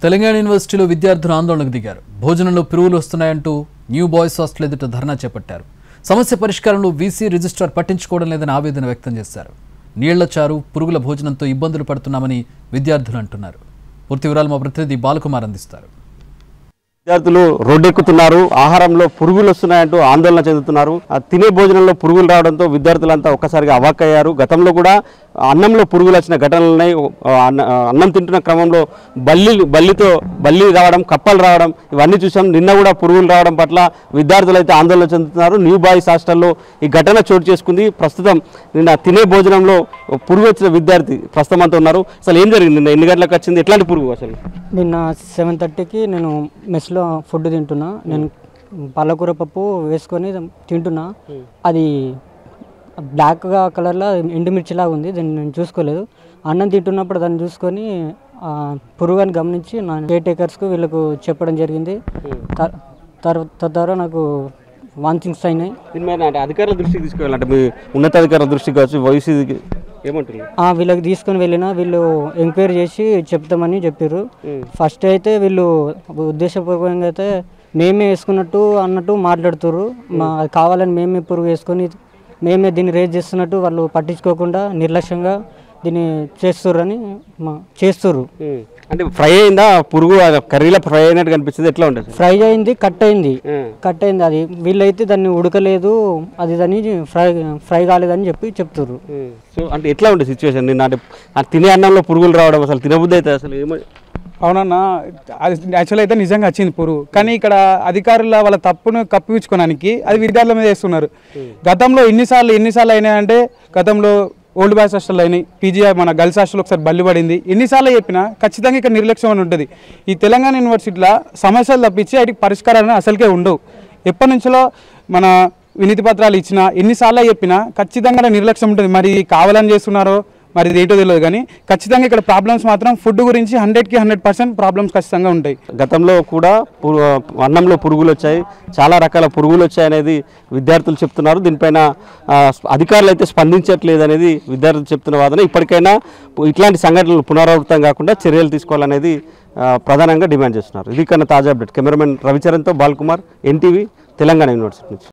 తెలంగాణ యూనివర్సిటీలో విద్యార్థులు ఆందోళనకు దిగారు. భోజనంలో పురుగులు వస్తున్నాయంటూ న్యూ బాయ్స్ హాస్టల్ ఎదుట ధర్నా చేపట్టారు. సమస్య పరిష్కారంలో వీసీ రిజిస్ట్రార్ పట్టించుకోవడం లేదని ఆవేదన వ్యక్తం చేశారు. నీళ్ల చారు, పురుగుల భోజనంతో ఇబ్బందులు పడుతున్నామని విద్యార్థులు అంటున్నారు. పూర్తి వివరాలు మా ప్రతినిధి బాలకుమార్ అందిస్తారు. విద్యార్థులు రోడ్డెక్కుతున్నారు. ఆహారంలో పురుగులు వస్తున్నాయంటూ ఆందోళన చెందుతున్నారు. తినే భోజనంలో పురుగులు రావడంతో విద్యార్థులంతా ఒక్కసారిగా అవాక్కయ్యారు. గతంలో కూడా అన్నంలో పురుగులు వచ్చిన ఘటనలున్నాయి. అన్నం తింటున్న క్రమంలో బల్లి రావడం, కప్పలు రావడం ఇవన్నీ చూసాం. నిన్న కూడా పురుగులు రావడం పట్ల విద్యార్థులు అయితే ఆందోళన చెందుతున్నారు. న్యూ బాయ్స్ హాస్టల్లో ఈ ఘటన చోటు చేసుకుంది. ప్రస్తుతం నిన్న తినే భోజనంలో పురుగు వచ్చిన విద్యార్థి ప్రస్తుతం అంతా ఉన్నారు. అసలు ఏం జరిగింది? నిన్న ఎన్ని గంటలకు వచ్చింది? ఎట్లాంటి పురుగు? అసలు నిన్న 7:30కి నేను మెస్లో ఫుడ్ తింటున్నా. నేను పాలకూర పప్పు వేసుకొని తింటున్నా. అది బ్లాక్గా కలర్లో ఎండుమిర్చిలాగా ఉంది. దాన్ని నేను చూసుకోలేదు. అన్నం తింటున్నప్పుడు దాన్ని చూసుకొని పురుగు అని గమనించి నా కేర్ టేకర్స్కు వీళ్ళకు చెప్పడం జరిగింది. తద్వారా నాకు వాంతింగ్స్ అయినాయి. అధికారుల దృష్టికి తీసుకెళ్ళాలంటే మీ ఉన్నతాధికారుల దృష్టికి కావచ్చు, వయసుకి ఏమంటారు? వీళ్ళకి తీసుకొని వెళ్ళినా వీళ్ళు ఎంక్వైరీ చేసి చెప్తామని చెప్పారు. ఫస్ట్ అయితే వీళ్ళు ఉద్దేశపూర్వకంగా అయితే మేమే వేసుకున్నట్టు అన్నట్టు మాట్లాడుతారు. అది కావాలని మేమే పురుగు వేసుకొని మేమే దీన్ని రేజ్ చేస్తున్నట్టు వాళ్ళు పట్టించుకోకుండా నిర్లక్ష్యంగా దీన్ని చేస్తుర్రు. అంటే ఫ్రై అయిందా పురుగు? కర్రీలో ఫ్రై అయినట్టు కనిపిస్తుంది. ఎట్లా ఉంటుంది? ఫ్రై అయింది, కట్ అయింది. అది వీళ్ళైతే దాన్ని ఉడకలేదు, అది దాన్ని ఫ్రై కాలేదని చెప్తుర్రు. సో అంటే ఎట్లా ఉంటుంది సిచ్యువేషన్? నిన్న అంటే తినే అన్నంలో పురుగులు రావడం అసలు తినబుద్ధి అయితే అసలు ఏమో. అవునన్నా, అది యాక్చువల్ అయితే నిజంగా వచ్చింది పురుగు. కానీ ఇక్కడ అధికారుల వాళ్ళ తప్పును కప్పిపుచ్చుకోవడానికి అది విద్యార్థుల మీద వేస్తున్నారు. గతంలో ఎన్నిసార్లు అయినాయంటే, గతంలో ఓల్డ్ బాయ్స్ హాస్టల్ అయినాయి, పీజీఐ మన గర్ల్స్ హాస్టల్ ఒకసారి బల్లి పడింది. ఎన్నిసార్లు చెప్పినా ఖచ్చితంగా ఇక్కడ నిర్లక్ష్యం అని ఉంటుంది. ఈ తెలంగాణ యూనివర్సిటీలో సమస్యలు తప్పించి వాటికి పరిష్కారాలు అసలుకే ఉండవు. ఎప్పటి నుంచో మన వినతి పత్రాలు ఇచ్చినా ఎన్నిసార్లు చెప్పినా ఖచ్చితంగా నిర్లక్ష్యం ఉంటుంది. మరి కావాలని చేస్తున్నారో మరి ఇది ఏంటో తెలియదు. కానీ ఖచ్చితంగా ఇక్కడ ప్రాబ్లమ్స్ మాత్రం ఫుడ్ గురించి 100కి 100% ప్రాబ్లమ్స్ ఖచ్చితంగా ఉంటాయి. గతంలో కూడా అన్నంలో పురుగులు వచ్చాయి, చాలా రకాల పురుగులు వచ్చాయనేది విద్యార్థులు చెప్తున్నారు. దీనిపైన అధికారులు అయితే స్పందించట్లేదు అనేది విద్యార్థులు చెప్తున్న వాదన. ఇప్పటికైనా ఇట్లాంటి సంఘటనలు పునరావృతం కాకుండా చర్యలు తీసుకోవాలనేది ప్రధానంగా డిమాండ్ చేస్తున్నారు. ఇది కన్నా తాజా అప్డేట్. కెమెరామెన్ రవిచరణ్తో బాలకుమార్, ఎన్టీవీ, తెలంగాణ యూనివర్సిటీ నుంచి.